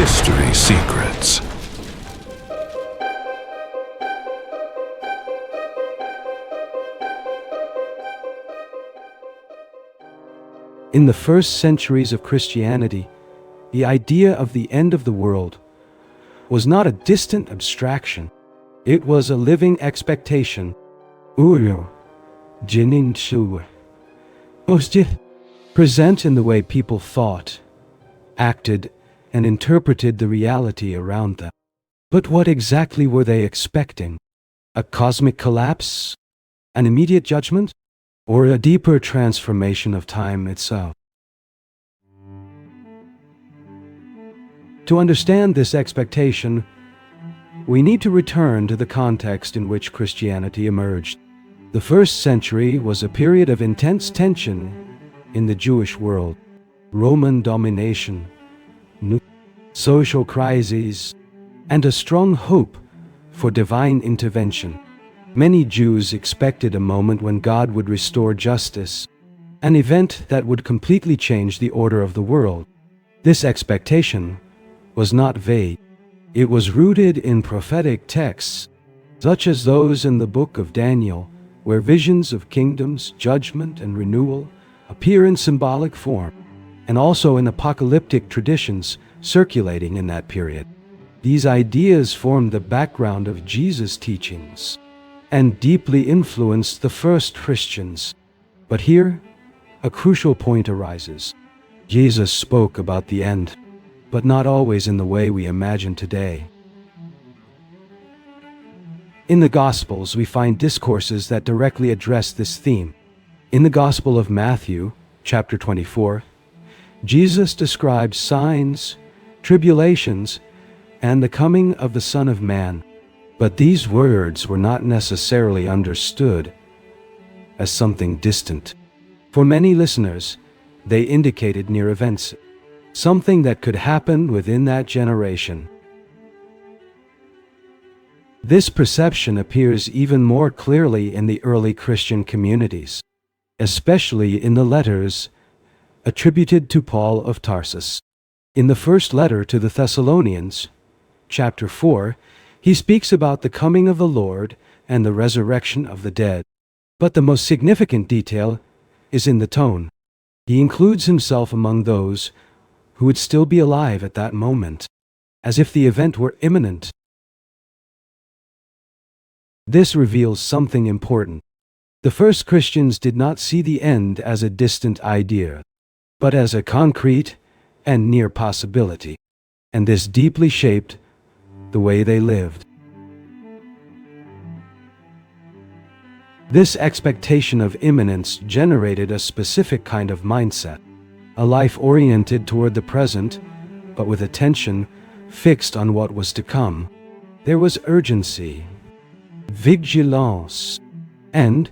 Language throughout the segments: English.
History Secrets. In the first centuries of Christianity, the idea of the end of the world was not a distant abstraction. It was a living expectation. Present in the way people thought, acted, and interpreted the reality around them. But what exactly were they expecting? A cosmic collapse? An immediate judgment? Or a deeper transformation of time itself? To understand this expectation, we need to return to the context in which Christianity emerged. The first century was a period of intense tension in the Jewish world. Roman domination, social crises, and a strong hope for divine intervention. Many Jews expected a moment when God would restore justice, an event that would completely change the order of the world. This expectation was not vague. It was rooted in prophetic texts, such as those in the book of Daniel, where visions of kingdoms, judgment, and renewal appear in symbolic form, and also in apocalyptic traditions circulating in that period. These ideas formed the background of Jesus' teachings and deeply influenced the first Christians. But here, a crucial point arises. Jesus spoke about the end, but not always in the way we imagine today. In the Gospels, we find discourses that directly address this theme. In the Gospel of Matthew, chapter 24, Jesus describes signs, tribulations, and the coming of the Son of Man. But these words were not necessarily understood as something distant. For many listeners, they indicated near events, something that could happen within that generation. This perception appears even more clearly in the early Christian communities, especially in the letters attributed to Paul of Tarsus. In the first letter to the Thessalonians, chapter 4, he speaks about the coming of the Lord and the resurrection of the dead. But the most significant detail is in the tone. He includes himself among those who would still be alive at that moment, as if the event were imminent. This reveals something important. The first Christians did not see the end as a distant idea, but as a concrete and near possibility, and this deeply shaped the way they lived. This expectation of imminence generated a specific kind of mindset, a life oriented toward the present, but with attention fixed on what was to come. There was urgency, vigilance, and,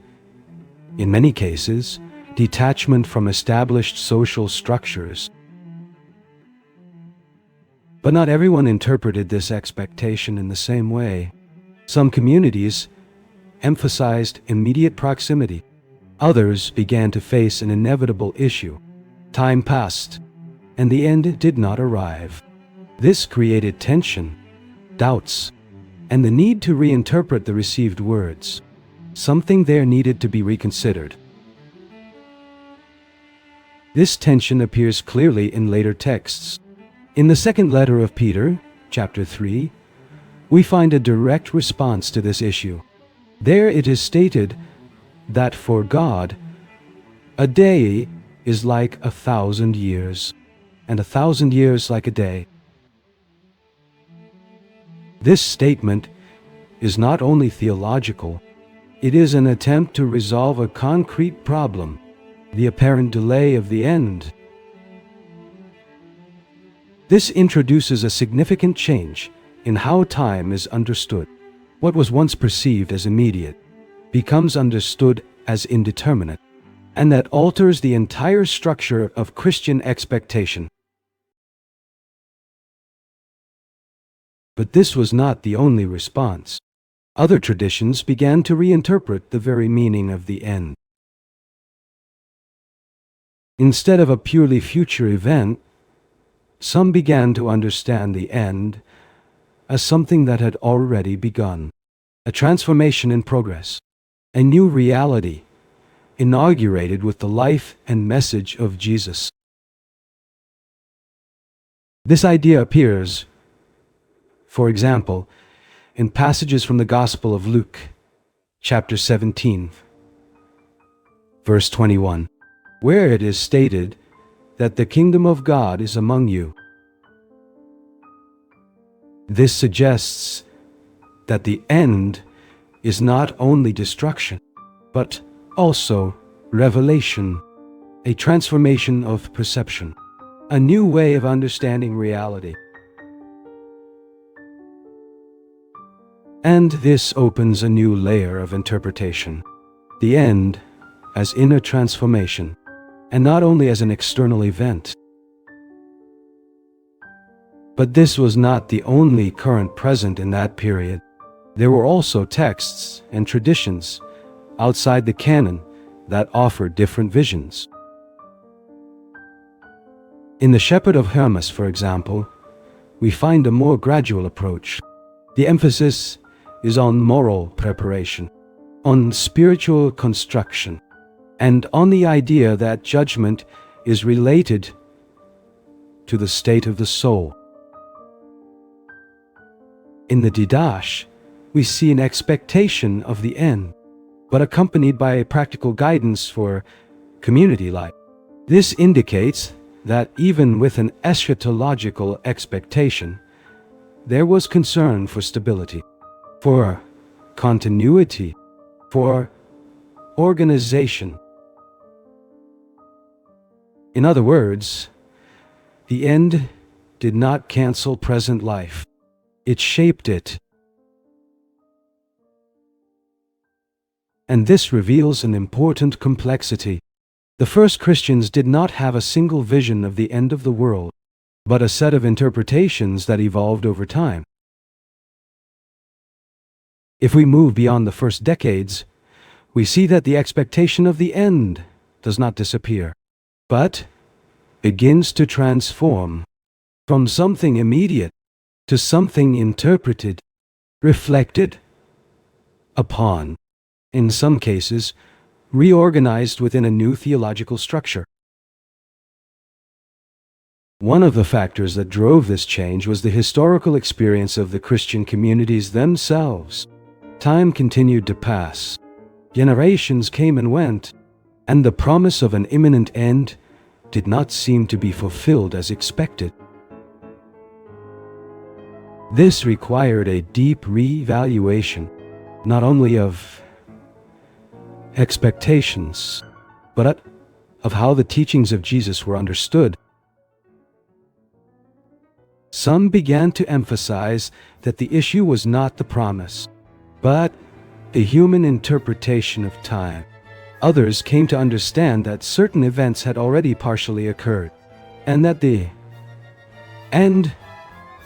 in many cases, detachment from established social structures. But not everyone interpreted this expectation in the same way. Some communities emphasized immediate proximity. Others began to face an inevitable issue. Time passed, and the end did not arrive. This created tension, doubts, and the need to reinterpret the received words. Something there needed to be reconsidered. This tension appears clearly in later texts. In the second letter of Peter, chapter 3, we find a direct response to this issue. There it is stated that for God, a day is like 1,000 years, and 1,000 years like a day. This statement is not only theological, it is an attempt to resolve a concrete problem, the apparent delay of the end. This introduces a significant change in how time is understood. What was once perceived as immediate becomes understood as indeterminate, and that alters the entire structure of Christian expectation. But this was not the only response. Other traditions began to reinterpret the very meaning of the end. Instead of a purely future event, Some began to understand the end as something that had already begun, a transformation in progress, a new reality inaugurated with the life and message of Jesus. This idea appears, for example, in passages from the Gospel of Luke, chapter 17, verse 21, where it is stated that the kingdom of God is among you. This suggests that the end is not only destruction, but also revelation, a transformation of perception, a new way of understanding reality. And this opens a new layer of interpretation, the end as inner transformation, and not only as an external event. But this was not the only current present in that period. There were also texts and traditions outside the canon that offered different visions. In the Shepherd of Hermas, for example, we find a more gradual approach. The emphasis is on moral preparation, on spiritual construction, and on the idea that judgment is related to the state of the soul. In the Didache, we see an expectation of the end, but accompanied by a practical guidance for community life. This indicates that even with an eschatological expectation, there was concern for stability, for continuity, for organization. In other words, the end did not cancel present life. It shaped it. And this reveals an important complexity. The first Christians did not have a single vision of the end of the world, but a set of interpretations that evolved over time. If we move beyond the first decades, we see that the expectation of the end does not disappear, but begins to transform from something immediate to something interpreted, reflected upon, in some cases, reorganized within a new theological structure. One of the factors that drove this change was the historical experience of the Christian communities themselves. Time continued to pass. Generations came and went, and the promise of an imminent end did not seem to be fulfilled as expected. This required a deep re-evaluation, not only of expectations, but of how the teachings of Jesus were understood. Some began to emphasize that the issue was not the promise, but a human interpretation of time. Others came to understand that certain events had already partially occurred, and that the end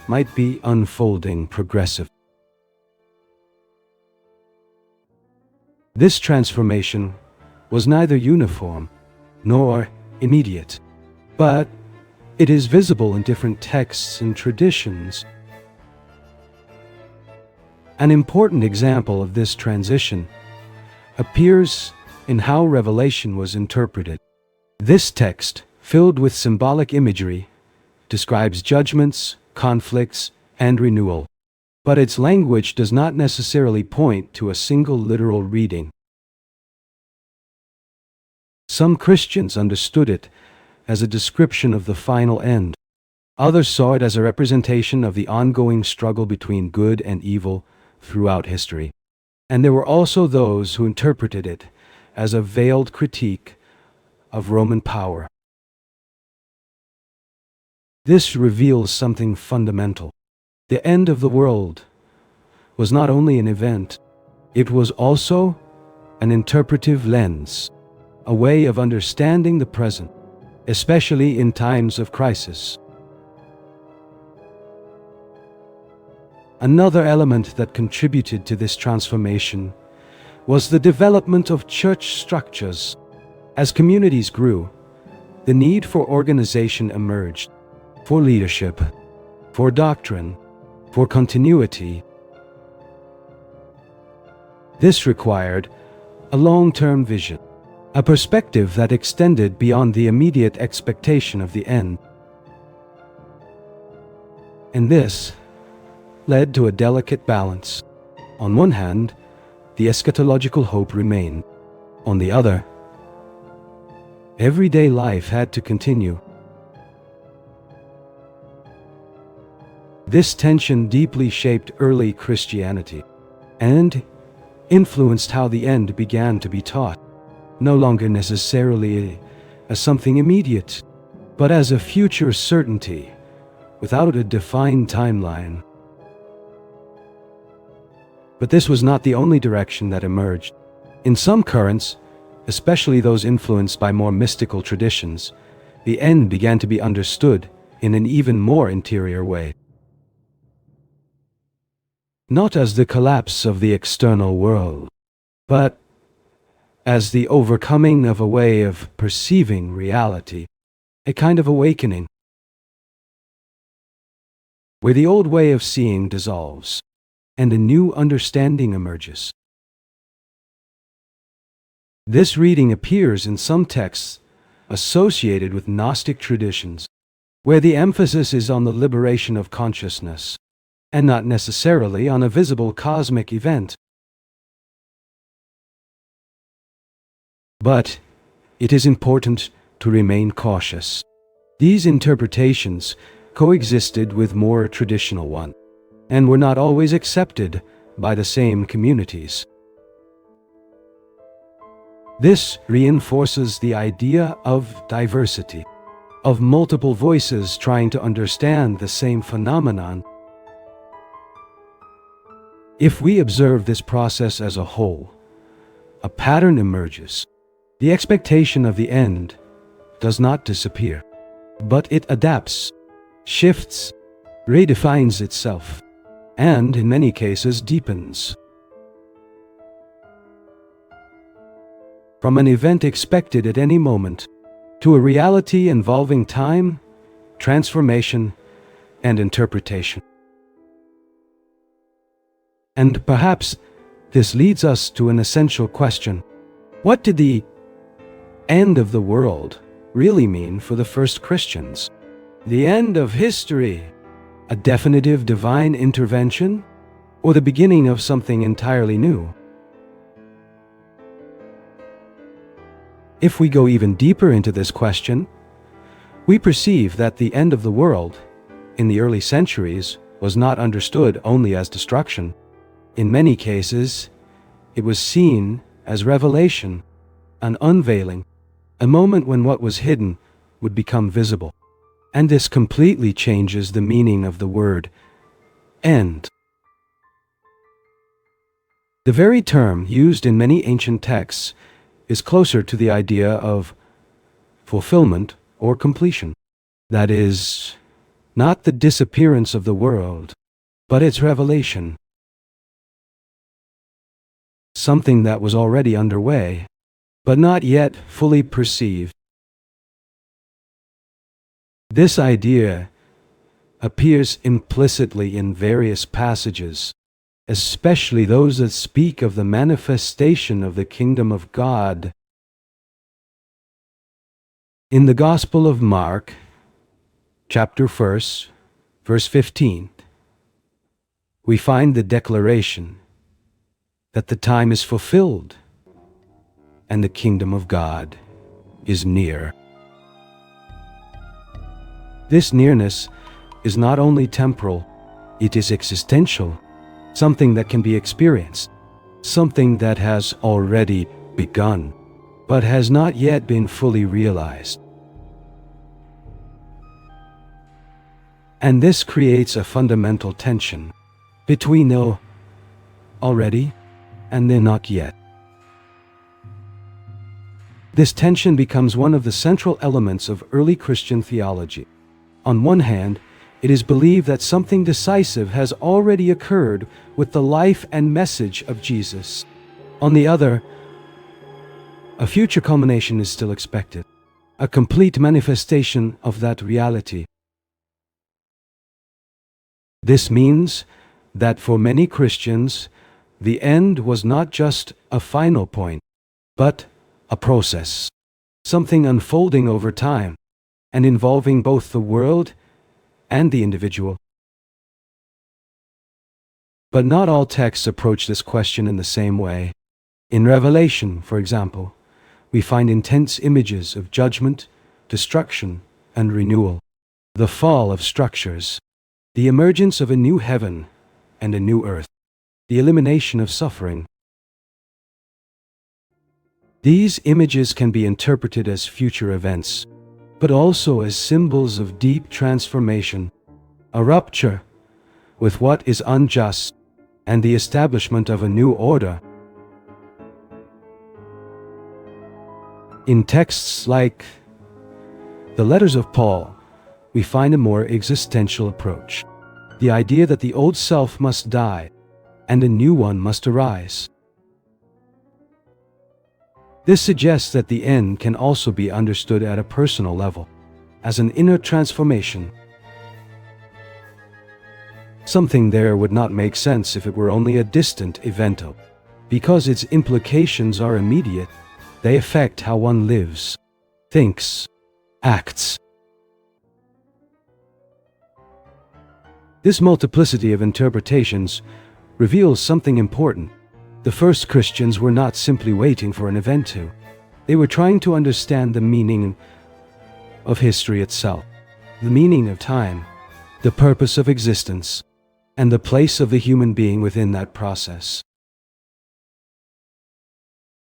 might be unfolding progressively. This transformation was neither uniform nor immediate, but it is visible in different texts and traditions. An important example of this transition appears in how Revelation was interpreted. This text, filled with symbolic imagery, describes judgments, conflicts, and renewal, but its language does not necessarily point to a single literal reading. Some Christians understood it as a description of the final end. Others saw it as a representation of the ongoing struggle between good and evil throughout history. And there were also those who interpreted it as a veiled critique of Roman power. This reveals something fundamental. The end of the world was not only an event, it was also an interpretive lens, a way of understanding the present, especially in times of crisis. Another element that contributed to this transformation was the development of church structures. As communities grew, the need for organization emerged. for leadership, for doctrine, for continuity. This required a long-term vision, a perspective that extended beyond the immediate expectation of the end. And this led to a delicate balance. On one hand, the eschatological hope remained. On the other, everyday life had to continue. This tension deeply shaped early Christianity and influenced how the end began to be taught, no longer necessarily as something immediate, but as a future certainty without a defined timeline. But this was not the only direction that emerged. In some currents, especially those influenced by more mystical traditions, the end began to be understood in an even more interior way. Not as the collapse of the external world, but as the overcoming of a way of perceiving reality, a kind of awakening, where the old way of seeing dissolves and a new understanding emerges. This reading appears in some texts associated with Gnostic traditions, where the emphasis is on the liberation of consciousness, and not necessarily on a visible cosmic event. But it is important to remain cautious. These interpretations coexisted with more traditional ones, and were not always accepted by the same communities. This reinforces the idea of diversity, of multiple voices trying to understand the same phenomenon. If we observe this process as a whole, a pattern emerges. The expectation of the end does not disappear, but it adapts, shifts, redefines itself, and in many cases deepens. From an event expected at any moment, to a reality involving time, transformation, and interpretation. And perhaps this leads us to an essential question. What did the end of the world really mean for the first Christians? The end of history? A definitive divine intervention? Or the beginning of something entirely new? If we go even deeper into this question, we perceive that the end of the world, in the early centuries, was not understood only as destruction. In many cases, it was seen as revelation, an unveiling, a moment when what was hidden would become visible. And this completely changes the meaning of the word end. The very term used in many ancient texts is closer to the idea of fulfillment or completion. That is, not the disappearance of the world, but its revelation. Something that was already underway, but not yet fully perceived. This idea appears implicitly in various passages, especially those that speak of the manifestation of the kingdom of God. In the Gospel of Mark, chapter 1, verse 15, we find the declaration that the time is fulfilled and the kingdom of God is near. This nearness is not only temporal, it is existential, something that can be experienced, something that has already begun, but has not yet been fully realized. And this creates a fundamental tension between the already and the not yet. This tension becomes one of the central elements of early Christian theology. On one hand, it is believed that something decisive has already occurred with the life and message of Jesus. On the other, a future culmination is still expected, a complete manifestation of that reality. This means that for many Christians, the end was not just a final point, but a process, something unfolding over time and involving both the world and the individual. But not all texts approach this question in the same way. In Revelation, for example, we find intense images of judgment, destruction, and renewal, the fall of structures, the emergence of a new heaven and a new earth, the elimination of suffering. These images can be interpreted as future events, but also as symbols of deep transformation, a rupture with what is unjust, and the establishment of a new order. In texts like the letters of Paul, we find a more existential approach, the idea that the old self must die and a new one must arise. This suggests that the end can also be understood at a personal level, as an inner transformation. Something there would not make sense if it were only a distant event, because its implications are immediate. They affect how one lives, thinks, acts. This multiplicity of interpretations reveals something important. The first Christians were not simply waiting for an event to. They were trying to understand the meaning of history itself, the meaning of time, the purpose of existence, and the place of the human being within that process.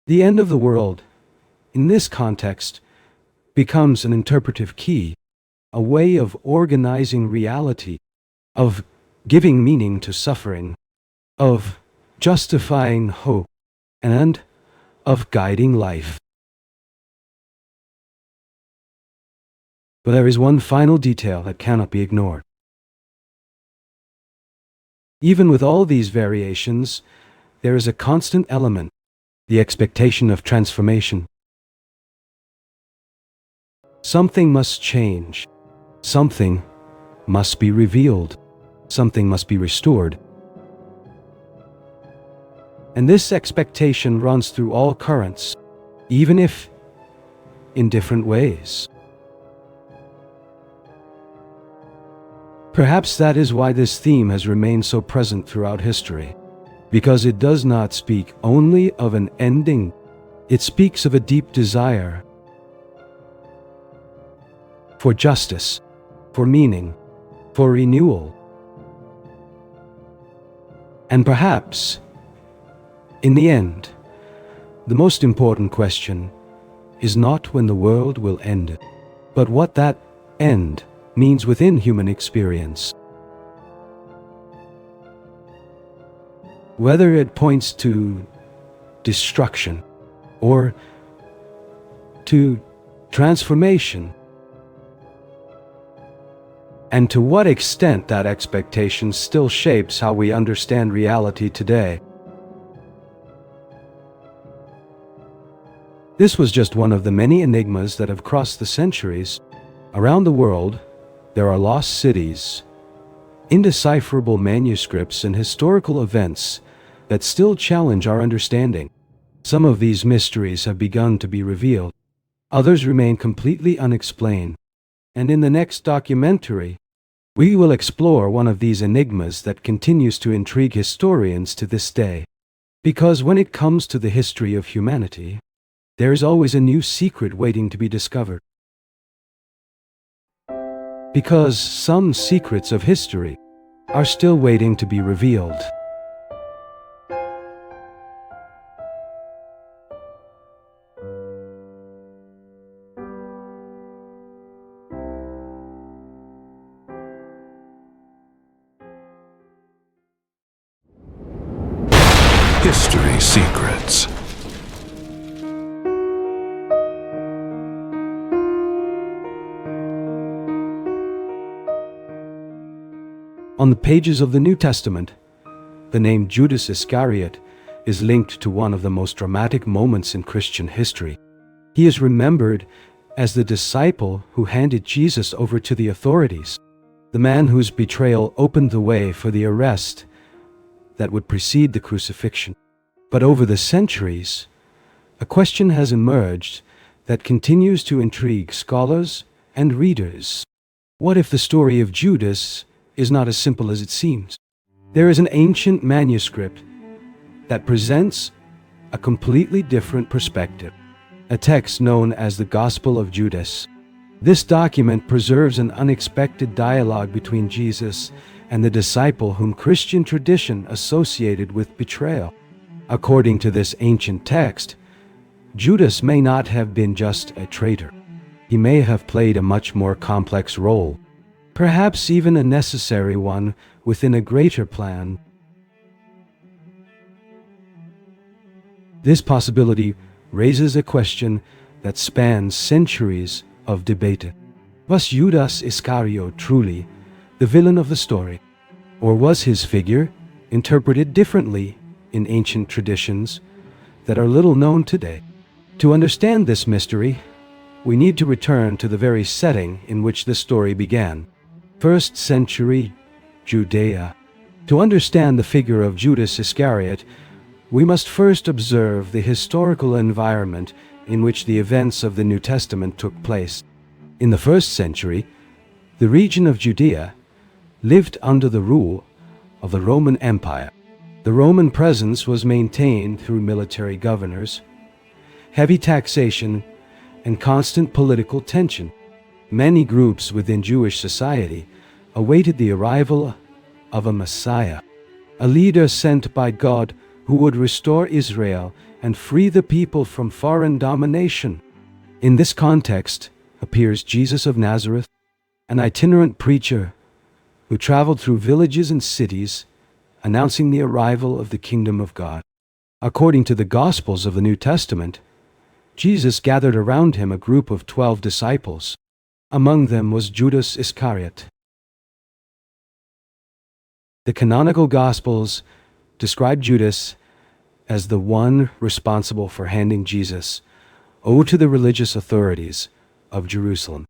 The end of the world, in this context, becomes an interpretive key, a way of organizing reality, of giving meaning to suffering, of justifying hope, and of guiding life. But there is one final detail that cannot be ignored. Even with all these variations, there is a constant element, the expectation of transformation. Something must change. Something must be revealed. Something must be restored. And this expectation runs through all currents, even if in different ways. Perhaps that is why this theme has remained so present throughout history, because it does not speak only of an ending, it speaks of a deep desire for justice, for meaning, for renewal. And perhaps, in the end, the most important question is not when the world will end, but what that end means within human experience. Whether it points to destruction or to transformation, and to what extent that expectation still shapes how we understand reality today. This was just one of the many enigmas that have crossed the centuries. Around the world, there are lost cities, indecipherable manuscripts, and historical events that still challenge our understanding. Some of these mysteries have begun to be revealed. Others remain completely unexplained. And in the next documentary, we will explore one of these enigmas that continues to intrigue historians to this day. Because when it comes to the history of humanity, there is always a new secret waiting to be discovered. Because some secrets of history are still waiting to be revealed. History Secrets. On the pages of the New Testament, the name Judas Iscariot is linked to one of the most dramatic moments in Christian history. He is remembered as the disciple who handed Jesus over to the authorities, the man whose betrayal opened the way for the arrest that would precede the crucifixion. But over the centuries, a question has emerged that continues to intrigue scholars and readers. What if the story of Judas is not as simple as it seems? There is an ancient manuscript that presents a completely different perspective, a text known as the Gospel of Judas. This document preserves an unexpected dialogue between Jesus and the disciple whom Christian tradition associated with betrayal. According to this ancient text, Judas may not have been just a traitor. He may have played a much more complex role, perhaps even a necessary one within a greater plan. This possibility raises a question that spans centuries of debate. Was Judas Iscariot truly the villain of the story? Or was his figure interpreted differently in ancient traditions that are little known today? To understand this mystery, we need to return to the very setting in which the story began. 1st century Judea. To understand the figure of Judas Iscariot, we must first observe the historical environment in which the events of the New Testament took place. In the 1st century, the region of Judea lived under the rule of the Roman Empire. The Roman presence was maintained through military governors, heavy taxation, and constant political tension. Many groups within Jewish society awaited the arrival of a Messiah, a leader sent by God who would restore Israel and free the people from foreign domination. In this context appears Jesus of Nazareth, an itinerant preacher who traveled through villages and cities, announcing the arrival of the kingdom of God. According to the Gospels of the New Testament, Jesus gathered around him a group of 12 disciples. Among them was Judas Iscariot. The canonical Gospels describe Judas as the one responsible for handing Jesus over to the religious authorities of Jerusalem.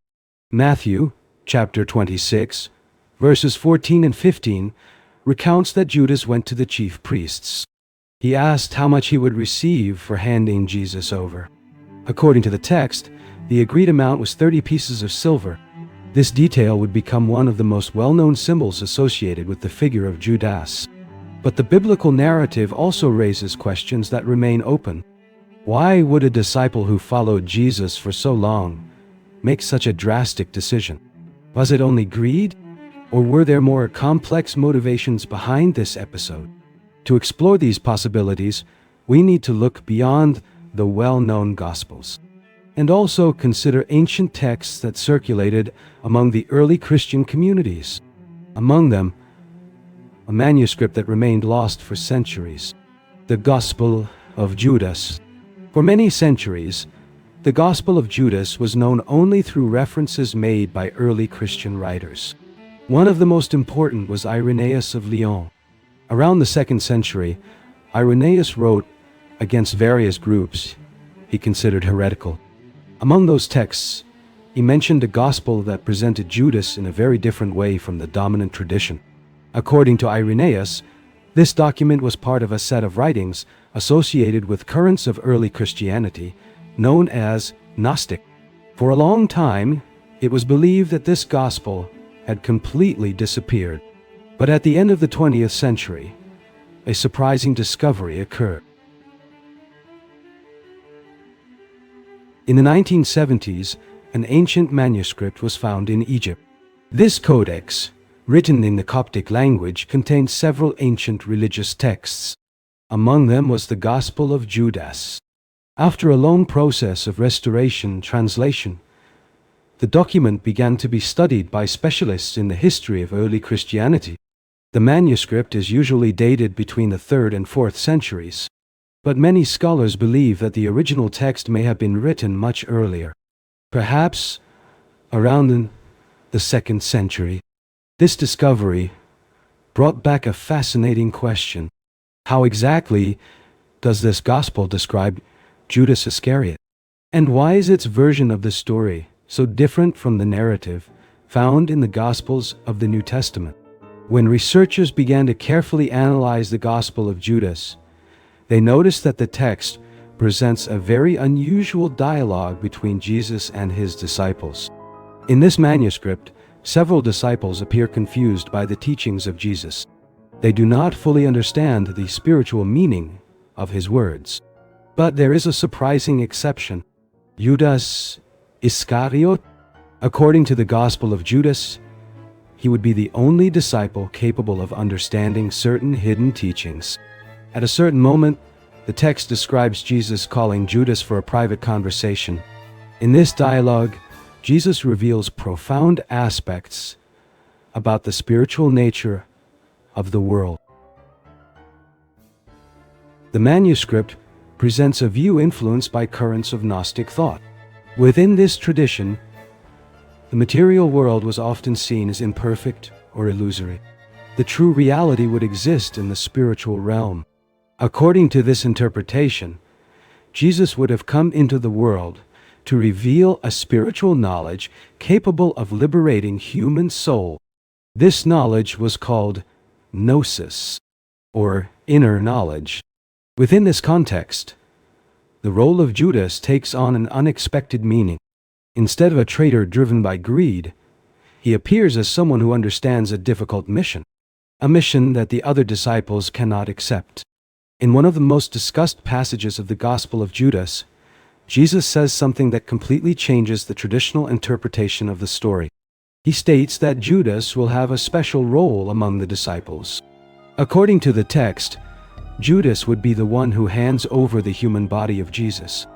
Matthew, chapter 26, verses 14 and 15, recounts that Judas went to the chief priests. He asked how much he would receive for handing Jesus over. According to the text, the agreed amount was 30 pieces of silver. This detail would become one of the most well-known symbols associated with the figure of Judas. But the biblical narrative also raises questions that remain open. Why would a disciple who followed Jesus for so long make such a drastic decision? Was it only greed? Or were there more complex motivations behind this episode? To explore these possibilities, we need to look beyond the well-known Gospels and also consider ancient texts that circulated among the early Christian communities. Among them, a manuscript that remained lost for centuries, the Gospel of Judas. For many centuries, the Gospel of Judas was known only through references made by early Christian writers. One of the most important was Irenaeus of Lyon. Around the 2nd century, Irenaeus wrote against various groups he considered heretical. Among those texts, he mentioned a gospel that presented Judas in a very different way from the dominant tradition. According to Irenaeus, this document was part of a set of writings associated with currents of early Christianity known as Gnostic. For a long time, it was believed that this gospel had completely disappeared. But at the end of the 20th century, a surprising discovery occurred. In the 1970s, an ancient manuscript was found in Egypt. This codex, written in the Coptic language, contained several ancient religious texts. Among them was the Gospel of Judas. After a long process of restoration translation, the document began to be studied by specialists in the history of early Christianity. The manuscript is usually dated between the 3rd and 4th centuries, but many scholars believe that the original text may have been written much earlier, perhaps around the 2nd century. This discovery brought back a fascinating question. How exactly does this gospel describe Judas Iscariot? And why is its version of the story so different from the narrative found in the Gospels of the New Testament. When researchers began to carefully analyze the Gospel of Judas, they noticed that the text presents a very unusual dialogue between Jesus and his disciples. In this manuscript, several disciples appear confused by the teachings of Jesus. They do not fully understand the spiritual meaning of his words. But there is a surprising exception. Judas Iscariot. According to the Gospel of Judas, he would be the only disciple capable of understanding certain hidden teachings. At a certain moment, the text describes Jesus calling Judas for a private conversation. In this dialogue, Jesus reveals profound aspects about the spiritual nature of the world. The manuscript presents a view influenced by currents of Gnostic thought. Within this tradition, the material world was often seen as imperfect or illusory. The true reality would exist in the spiritual realm. According to this interpretation, Jesus would have come into the world to reveal a spiritual knowledge capable of liberating human soul. This knowledge was called gnosis, or inner knowledge. Within this context, the role of Judas takes on an unexpected meaning. Instead of a traitor driven by greed, he appears as someone who understands a difficult mission, a mission that the other disciples cannot accept. In one of the most discussed passages of the Gospel of Judas, Jesus says something that completely changes the traditional interpretation of the story. He states that Judas will have a special role among the disciples. According to the text, Judas would be the one who hands over the human body of Jesus.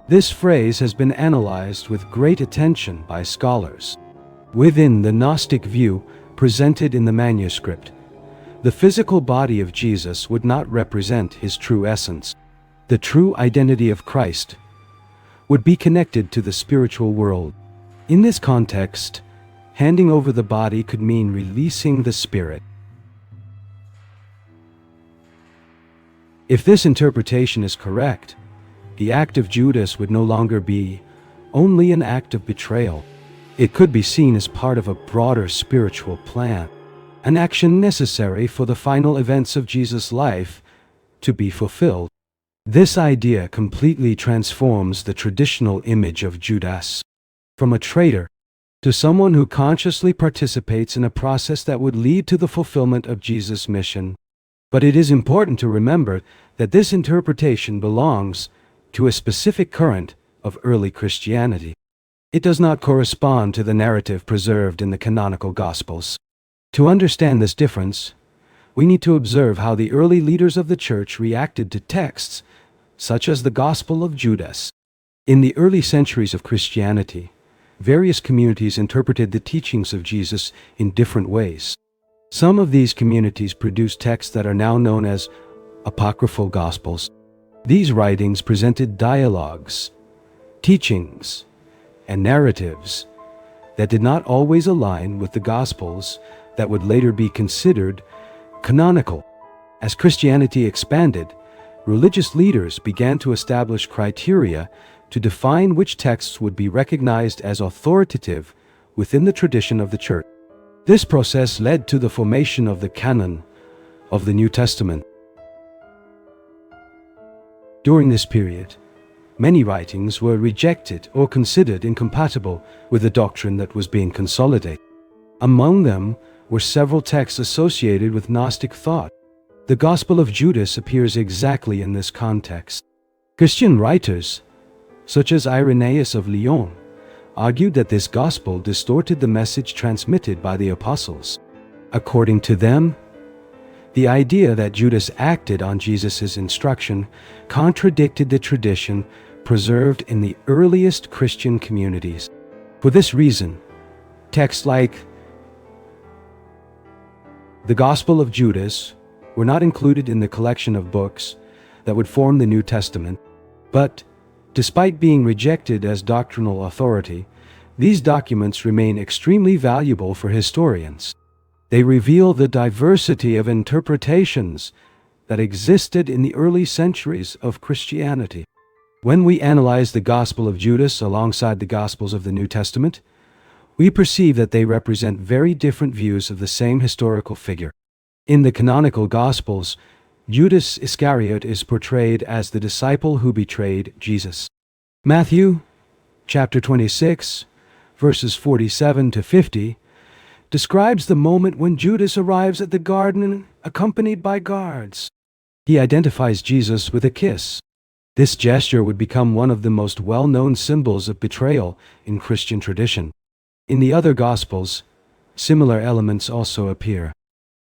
This phrase has been analyzed with great attention by scholars. Within the Gnostic view presented in the manuscript, the physical body of Jesus would not represent his true essence. The true identity of Christ would be connected to the spiritual world. In this context, handing over the body could mean releasing the spirit. If this interpretation is correct, the act of Judas would no longer be only an act of betrayal. It could be seen as part of a broader spiritual plan, an action necessary for the final events of Jesus' life to be fulfilled. This idea completely transforms the traditional image of Judas from a traitor to someone who consciously participates in a process that would lead to the fulfillment of Jesus' mission. But it is important to remember that this interpretation belongs to a specific current of early Christianity. It does not correspond to the narrative preserved in the canonical Gospels. To understand this difference, we need to observe how the early leaders of the Church reacted to texts such as the Gospel of Judas. In the early centuries of Christianity, various communities interpreted the teachings of Jesus in different ways. Some of these communities produced texts that are now known as apocryphal Gospels. These writings presented dialogues, teachings, and narratives that did not always align with the Gospels that would later be considered canonical. As Christianity expanded, religious leaders began to establish criteria to define which texts would be recognized as authoritative within the tradition of the Church. This process led to the formation of the canon of the New Testament. During this period, many writings were rejected or considered incompatible with the doctrine that was being consolidated. Among them were several texts associated with Gnostic thought. The Gospel of Judas appears exactly in this context. Christian writers, such as Irenaeus of Lyon, argued that this gospel distorted the message transmitted by the apostles. According to them, the idea that Judas acted on Jesus' instruction contradicted the tradition preserved in the earliest Christian communities. For this reason, texts like the Gospel of Judas were not included in the collection of books that would form the New Testament, but despite being rejected as doctrinal authority, these documents remain extremely valuable for historians. They reveal the diversity of interpretations that existed in the early centuries of Christianity. When we analyze the Gospel of Judas alongside the Gospels of the New Testament, we perceive that they represent very different views of the same historical figure. In the canonical Gospels, Judas Iscariot is portrayed as the disciple who betrayed Jesus. Matthew, chapter 26, verses 47 to 50, describes the moment when Judas arrives at the garden accompanied by guards. He identifies Jesus with a kiss. This gesture would become one of the most well-known symbols of betrayal in Christian tradition. In the other Gospels, similar elements also appear.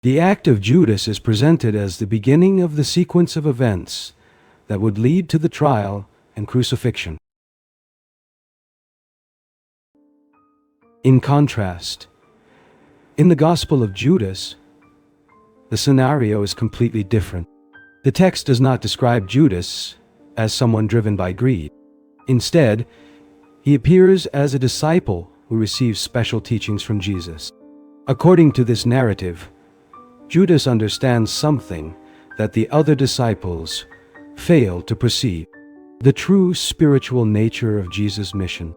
The act of Judas is presented as the beginning of the sequence of events that would lead to the trial and crucifixion. In contrast, in the Gospel of Judas, the scenario is completely different. The text does not describe Judas as someone driven by greed. Instead, he appears as a disciple who receives special teachings from Jesus. According to this narrative, Judas understands something that the other disciples fail to perceive: the true spiritual nature of Jesus' mission.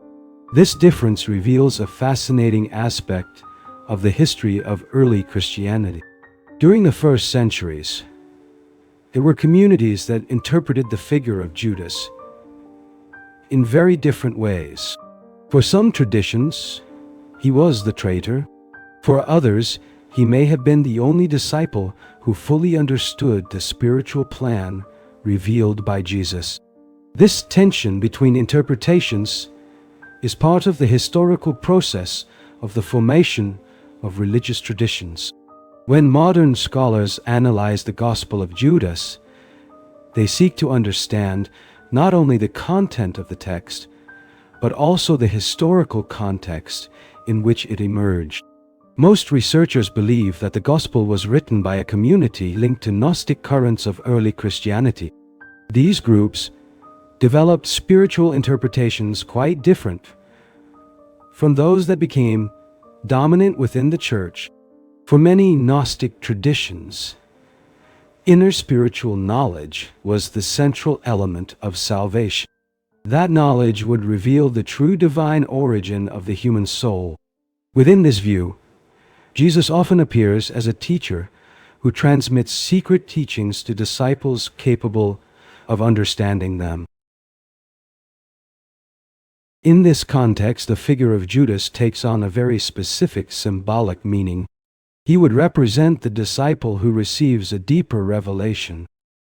This difference reveals a fascinating aspect of the history of early Christianity. During the first centuries, there were communities that interpreted the figure of Judas in very different ways. For some traditions, he was the traitor. For others, he may have been the only disciple who fully understood the spiritual plan revealed by Jesus. This tension between interpretations is part of the historical process of the formation of religious traditions. When modern scholars analyze the Gospel of Judas, they seek to understand not only the content of the text, but also the historical context in which it emerged. Most researchers believe that the Gospel was written by a community linked to Gnostic currents of early Christianity. These groups developed spiritual interpretations quite different from those that became dominant within the Church. For many Gnostic traditions, inner spiritual knowledge was the central element of salvation. That knowledge would reveal the true divine origin of the human soul. Within this view, Jesus often appears as a teacher who transmits secret teachings to disciples capable of understanding them. In this context, the figure of Judas takes on a very specific symbolic meaning. He would represent the disciple who receives a deeper revelation,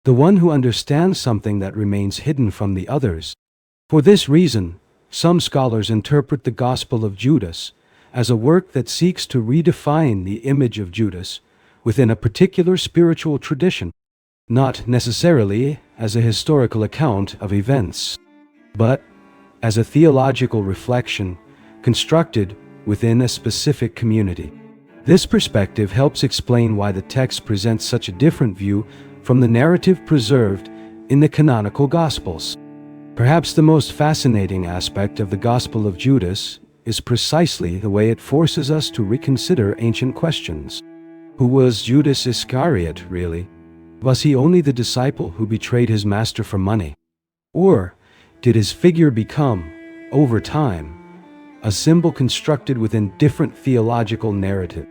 the one who understands something that remains hidden from the others. For this reason, some scholars interpret the Gospel of Judas as a work that seeks to redefine the image of Judas within a particular spiritual tradition, not necessarily as a historical account of events, but as a theological reflection constructed within a specific community. This perspective helps explain why the text presents such a different view from the narrative preserved in the canonical Gospels. Perhaps the most fascinating aspect of the Gospel of Judas is precisely the way it forces us to reconsider ancient questions. Who was Judas Iscariot, really? Was he only the disciple who betrayed his master for money? Or did his figure become, over time, a symbol constructed within different theological narrative?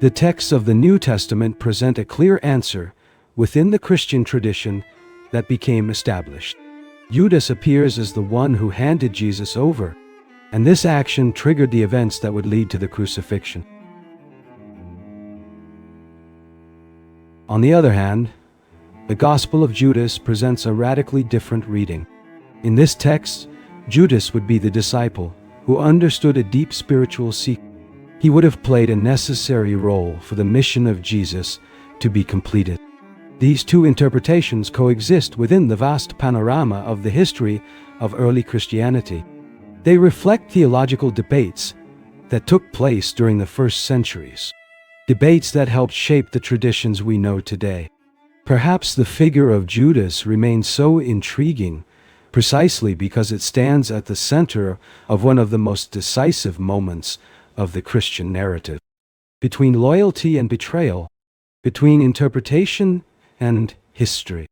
The texts of the New Testament present a clear answer within the Christian tradition that became established. Judas appears as the one who handed Jesus over, and this action triggered the events that would lead to the crucifixion. On the other hand, the Gospel of Judas presents a radically different reading. In this text, Judas would be the disciple who understood a deep spiritual secret. He would have played a necessary role for the mission of Jesus to be completed. These two interpretations coexist within the vast panorama of the history of early Christianity. They reflect theological debates that took place during the first centuries, debates that helped shape the traditions we know today. Perhaps the figure of Judas remains so intriguing precisely because it stands at the center of one of the most decisive moments of the Christian narrative. Between loyalty and betrayal, between interpretation and history,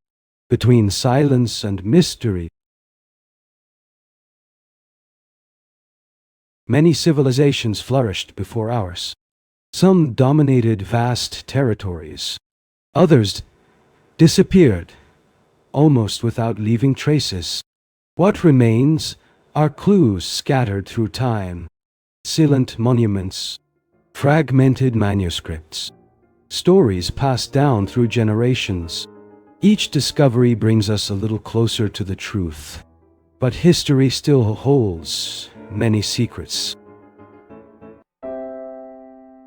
between silence and mystery, Many civilizations flourished before ours. Some dominated vast territories. Others disappeared, almost without leaving traces. What remains are clues scattered through time, silent monuments, fragmented manuscripts, stories passed down through generations. Each discovery brings us a little closer to the truth. But history still holds many secrets.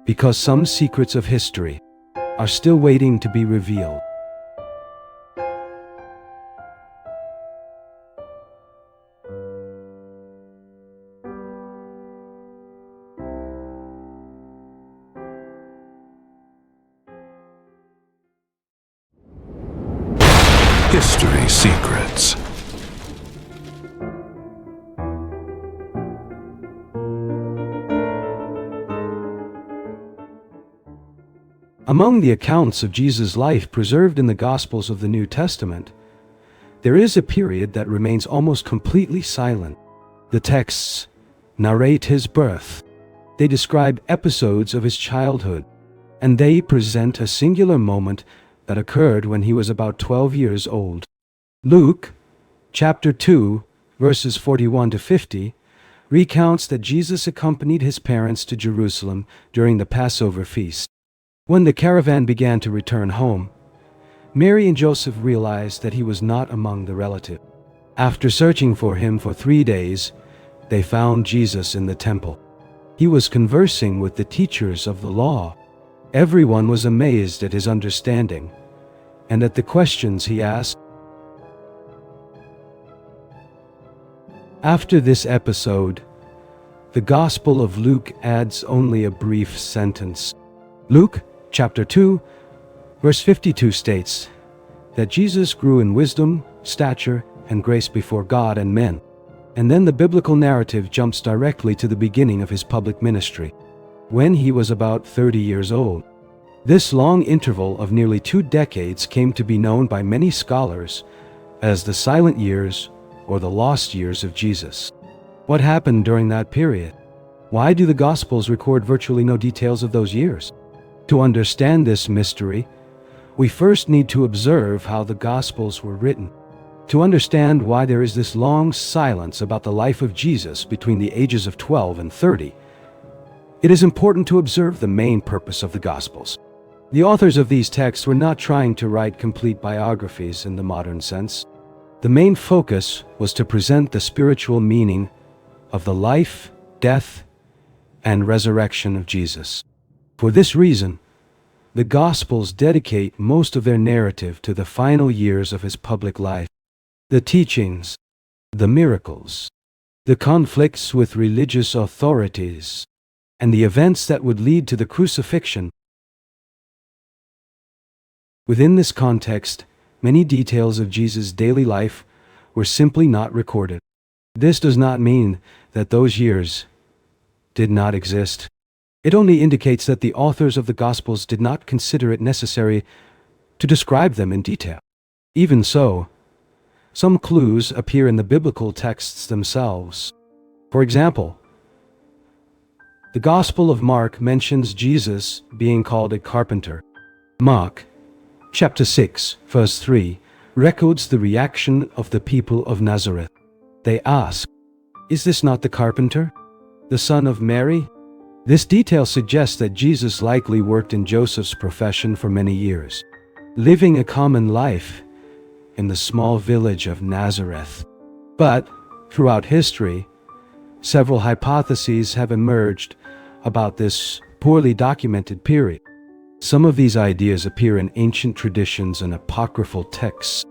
Because some secrets of history are still waiting to be revealed. History secrets. Among the accounts of Jesus' life preserved in the Gospels of the New Testament, there is a period that remains almost completely silent. The texts narrate his birth. They describe episodes of his childhood, and they present a singular moment that occurred when he was about 12 years old. Luke, chapter 2, verses 41 to 50, recounts that Jesus accompanied his parents to Jerusalem during the Passover feast. When the caravan began to return home, Mary and Joseph realized that he was not among the relatives. After searching for him for 3 days, they found Jesus in the temple. He was conversing with the teachers of the law. Everyone was amazed at his understanding and at the questions he asked. After this episode, the Gospel of Luke adds only a brief sentence. Luke, chapter 2, verse 52 states that Jesus grew in wisdom, stature, and grace before God and men. And then the biblical narrative jumps directly to the beginning of his public ministry, when he was about 30 years old. This long interval of nearly 2 decades came to be known by many scholars as the silent years or the lost years of Jesus. What happened during that period? Why do the Gospels record virtually no details of those years? To understand this mystery, we first need to observe how the Gospels were written. To understand why there is this long silence about the life of Jesus between the ages of 12 and 30, it is important to observe the main purpose of the Gospels. The authors of these texts were not trying to write complete biographies in the modern sense. The main focus was to present the spiritual meaning of the life, death, and resurrection of Jesus. For this reason, the Gospels dedicate most of their narrative to the final years of his public life. The teachings, the miracles, the conflicts with religious authorities, and the events that would lead to the crucifixion. Within this context, many details of Jesus' daily life were simply not recorded. This does not mean that those years did not exist. It only indicates that the authors of the Gospels did not consider it necessary to describe them in detail. Even so, some clues appear in the biblical texts themselves. For example, the Gospel of Mark mentions Jesus being called a carpenter. Mark, chapter 6, verse 3, records the reaction of the people of Nazareth. They ask, "Is this not the carpenter, the son of Mary?" This detail suggests that Jesus likely worked in Joseph's profession for many years, living a common life in the small village of Nazareth. But, throughout history, several hypotheses have emerged about this poorly documented period. Some of these ideas appear in ancient traditions and apocryphal texts.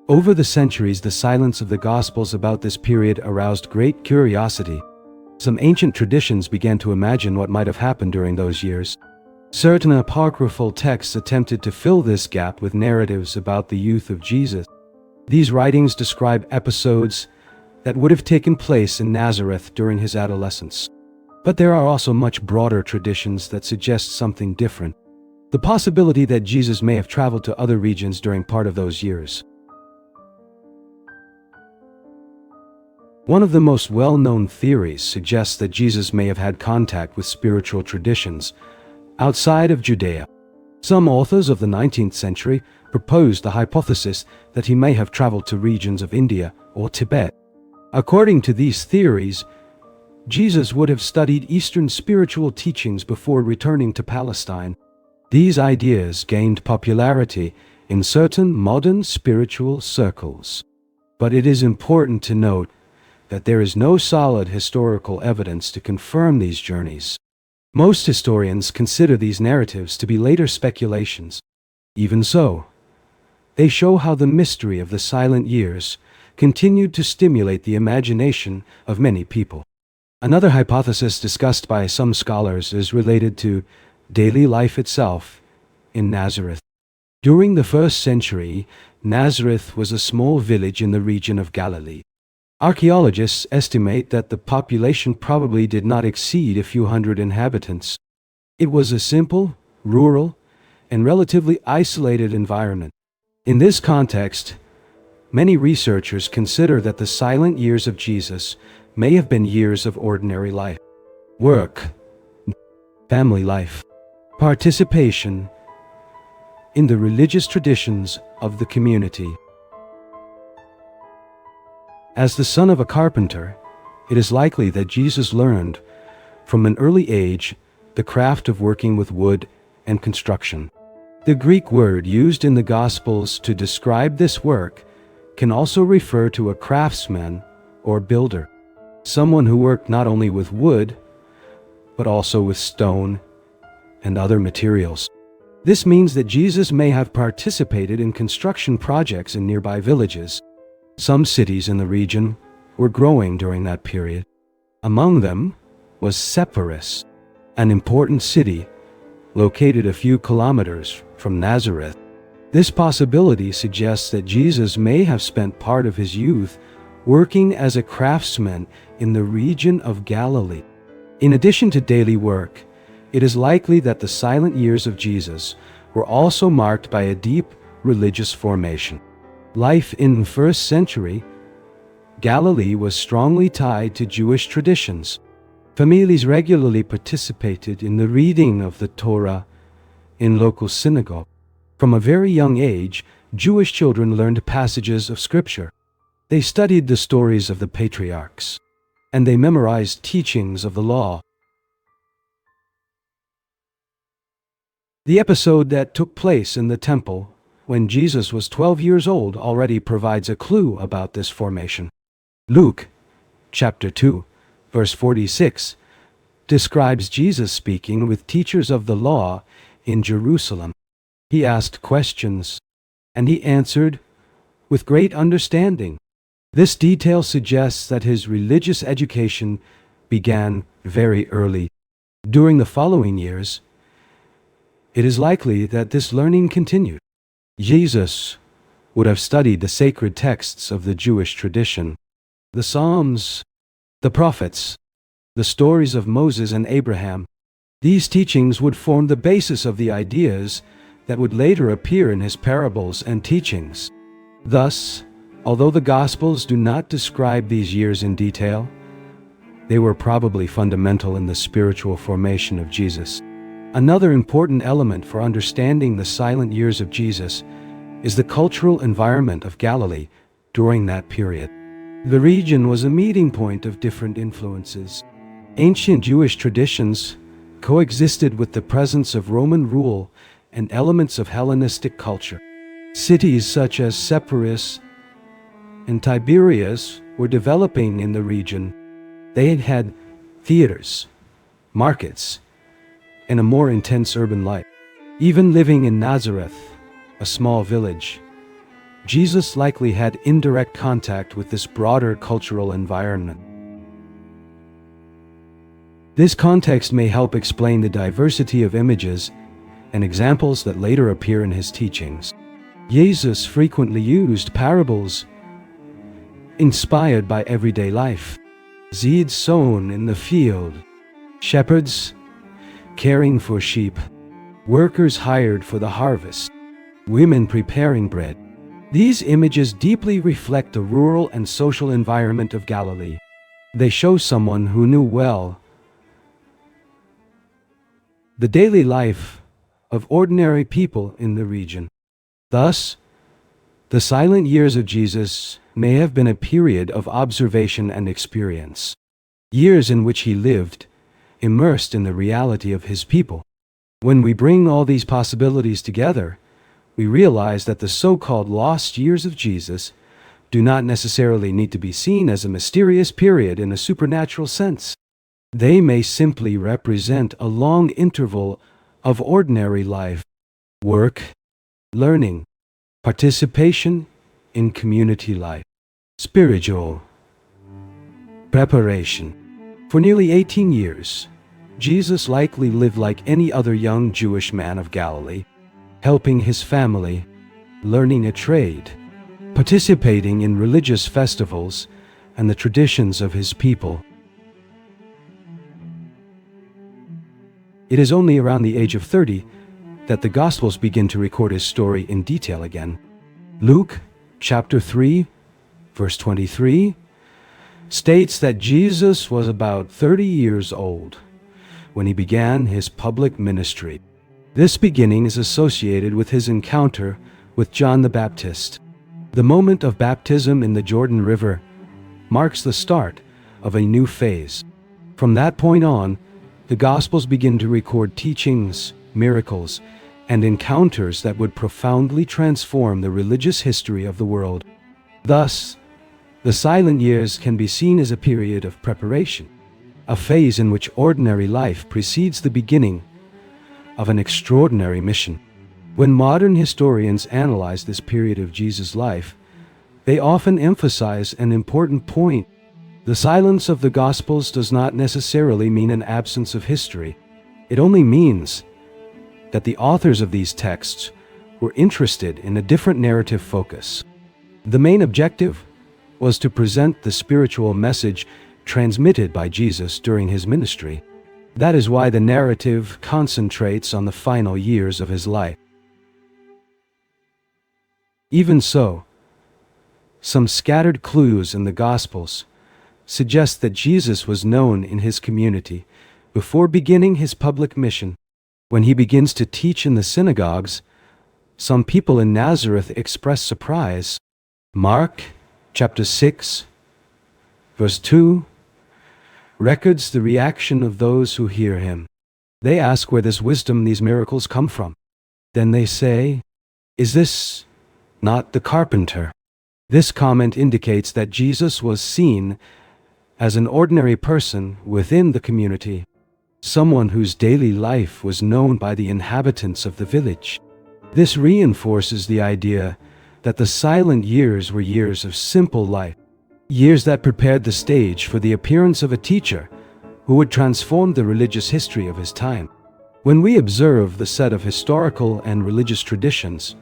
Over the centuries, the silence of the Gospels about this period aroused great curiosity. Some ancient traditions began to imagine what might have happened during those years. Certain apocryphal texts attempted to fill this gap with narratives about the youth of Jesus. These writings describe episodes that would have taken place in Nazareth during his adolescence. But there are also much broader traditions that suggest something different. The possibility that Jesus may have traveled to other regions during part of those years. One of the most well-known theories suggests that Jesus may have had contact with spiritual traditions outside of Judea. Some authors of the 19th century proposed the hypothesis that he may have traveled to regions of India or Tibet. According to these theories, Jesus would have studied Eastern spiritual teachings before returning to Palestine. These ideas gained popularity in certain modern spiritual circles. But it is important to note that there is no solid historical evidence to confirm these journeys. Most historians consider these narratives to be later speculations. Even so, they show how the mystery of the silent years continued to stimulate the imagination of many people. Another hypothesis discussed by some scholars is related to daily life itself in Nazareth. During the first century, Nazareth was a small village in the region of Galilee. Archaeologists estimate that the population probably did not exceed a few hundred inhabitants. It was a simple, rural, and relatively isolated environment. In this context, many researchers consider that the silent years of Jesus may have been years of ordinary life, work, family life, participation in the religious traditions of the community. As the son of a carpenter, it is likely that Jesus learned from an early age the craft of working with wood and construction. The Greek word used in the Gospels to describe this work can also refer to a craftsman or builder, someone who worked not only with wood, but also with stone and other materials. This means that Jesus may have participated in construction projects in nearby villages. Some cities in the region were growing during that period. Among them was Sepphoris, an important city located a few kilometers from Nazareth. This possibility suggests that Jesus may have spent part of his youth working as a craftsman in the region of Galilee. In addition to daily work, it is likely that the silent years of Jesus were also marked by a deep religious formation. Life in the first century, Galilee was strongly tied to Jewish traditions. Families regularly participated in the reading of the Torah in local synagogue. From a very young age, Jewish children learned passages of Scripture. They studied the stories of the patriarchs, and they memorized teachings of the law. The episode that took place in the temple when Jesus was 12 years old already provides a clue about this formation. Luke, chapter 2, verse 46, describes Jesus speaking with teachers of the law in Jerusalem. He asked questions, and he answered with great understanding. This detail suggests that his religious education began very early. During the following years, it is likely that this learning continued. Jesus would have studied the sacred texts of the Jewish tradition, the Psalms, the prophets, the stories of Moses and Abraham. These teachings would form the basis of the ideas that would later appear in his parables and teachings. Thus, although the Gospels do not describe these years in detail, they were probably fundamental in the spiritual formation of Jesus. Another important element for understanding the silent years of Jesus is the cultural environment of Galilee during that period. The region was a meeting point of different influences. Ancient Jewish traditions coexisted with the presence of Roman rule and elements of Hellenistic culture. Cities such as Sepphoris and Tiberias were developing in the region. They had had theaters, markets, and a more intense urban life. Even living in Nazareth, a small village, Jesus likely had indirect contact with this broader cultural environment. This context may help explain the diversity of images and examples that later appear in his teachings. Jesus frequently used parables inspired by everyday life. Seeds sown in the field, shepherds caring for sheep, workers hired for the harvest, women preparing bread. These images deeply reflect the rural and social environment of Galilee. They show someone who knew well the daily life of ordinary people in the region. Thus, the silent years of Jesus may have been a period of observation and experience, years in which he lived, immersed in the reality of his people. When we bring all these possibilities together, we realize that the so-called lost years of Jesus do not necessarily need to be seen as a mysterious period in a supernatural sense. They may simply represent a long interval of ordinary life, work, learning, participation in community life, spiritual preparation. For nearly 18 years, Jesus likely lived like any other young Jewish man of Galilee, helping his family, learning a trade, participating in religious festivals and the traditions of his people. It is only around the age of 30 that the Gospels begin to record his story in detail again. Luke, chapter 3, verse 23, states that Jesus was about 30 years old when he began his public ministry. This beginning is associated with his encounter with John the Baptist. The moment of baptism in the Jordan River marks the start of a new phase. From that point on, the Gospels begin to record teachings, miracles, and encounters that would profoundly transform the religious history of the world. Thus, the silent years can be seen as a period of preparation, a phase in which ordinary life precedes the beginning of an extraordinary mission. When modern historians analyze this period of Jesus' life, they often emphasize an important point. The silence of the Gospels does not necessarily mean an absence of history. It only means that the authors of these texts were interested in a different narrative focus. The main objective was to present the spiritual message transmitted by Jesus during his ministry. That is why the narrative concentrates on the final years of his life. Even so, some scattered clues in the Gospels suggest that Jesus was known in his community before beginning his public mission. When he begins to teach in the synagogues, some people in Nazareth express surprise. Mark, chapter 6, verse 2, records the reaction of those who hear him. They ask where this wisdom, these miracles come from. Then they say, "Is this not the carpenter?" This comment indicates that Jesus was seen as an ordinary person within the community, someone whose daily life was known by the inhabitants of the village. This reinforces the idea that the silent years were years of simple life, years that prepared the stage for the appearance of a teacher who would transform the religious history of his time. When we observe the set of historical and religious traditions,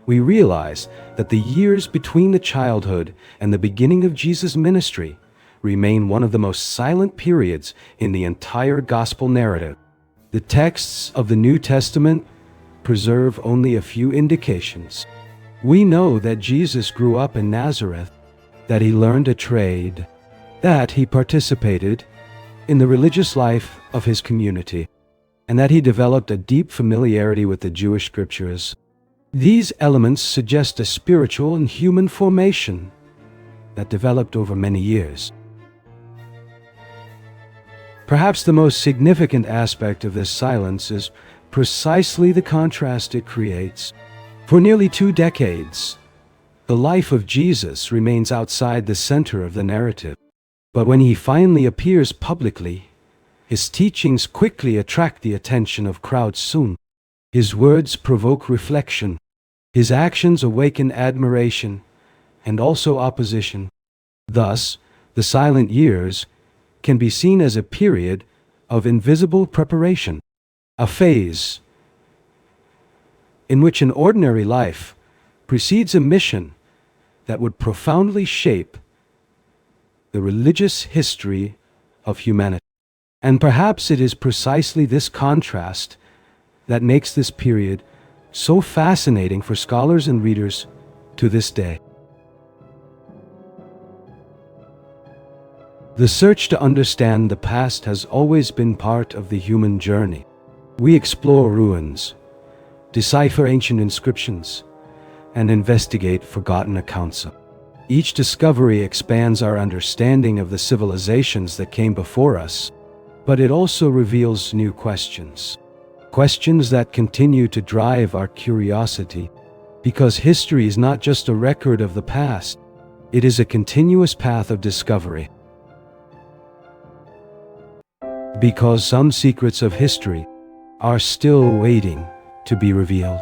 we realize that the years between the childhood and the beginning of Jesus' ministry remain one of the most silent periods in the entire gospel narrative. The texts of the New Testament preserve only a few indications. We know that Jesus grew up in Nazareth, that he learned a trade, that he participated in the religious life of his community, and that he developed a deep familiarity with the Jewish scriptures. These elements suggest a spiritual and human formation that developed over many years. Perhaps the most significant aspect of this silence is precisely the contrast it creates. For nearly 2 decades, the life of Jesus remains outside the center of the narrative. But when he finally appears publicly, his teachings quickly attract the attention of crowds soon. His words provoke reflection. His actions awaken admiration and also opposition. Thus, the silent years can be seen as a period of invisible preparation, a phase in which an ordinary life precedes a mission that would profoundly shape the religious history of humanity. And perhaps it is precisely this contrast that makes this period so fascinating for scholars and readers to this day. The search to understand the past has always been part of the human journey. We explore ruins, decipher ancient inscriptions, and investigate forgotten accounts. Each discovery expands our understanding of the civilizations that came before us, but it also reveals new questions. Questions that continue to drive our curiosity, because history is not just a record of the past, it is a continuous path of discovery. Because some secrets of history are still waiting to be revealed.